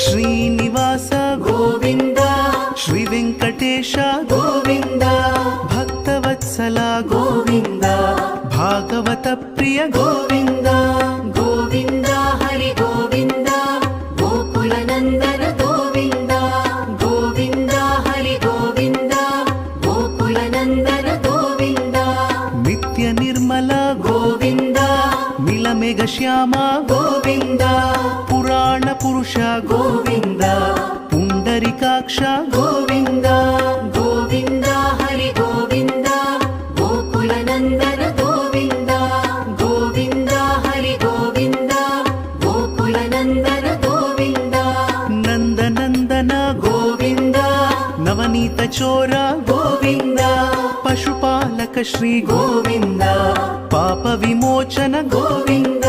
ಶ್ರೀನಿವಾಸ ಗೋವಿಂದ ಶ್ರೀ ವೆಂಕಟೇಶ ಗೋವಿಂದ ಭಕ್ತವತ್ಸಲ ಗೋವಿಂದ ಭಾಗವತ ಪ್ರಿಯ ಗೋವಿಂದ ಗೋವಿಂದ ಹರಿ ಗೋವಿಂದ ಗೋಕುಲ ನಂದನ ಗೋವಿಂದ ಗೋವಿಂದ ಹರಿ ಗೋವಿಂದ ಗೋಕುಲ ನಂದನ ಗೋವಿಂದ ನಿತ್ಯ ನಿರ್ಮಲ ಗೋವಿಂದ ನೀಲಮೇಘ ಶ್ಯಾಮ ಗೋವಿಂದ ಪುರಾಣ ಪುರುಷ ಗೋವಿಂದ ಪುಂಡರಿಕಾಕ್ಷ ಗೋವಿಂದ ಗೋವಿಂದ ಹರಿ ಗೋವಿಂದ ಗೋಕುಲ ನಂದನ ಗೋವಿಂದ ಗೋವಿಂದ ಹರಿ ಗೋವಿಂದ ಗೋಕುಲ ನಂದನ ಗೋವಿಂದ ನಂದನಂದನ ಗೋವಿಂದ ನವನೀತ ಚೋರ ಗೋವಿಂದ ಪಶುಪಾಲಕ ಶ್ರೀ ಗೋವಿಂದ ಪಾಪ ವಿಮೋಚನ ಗೋವಿಂದ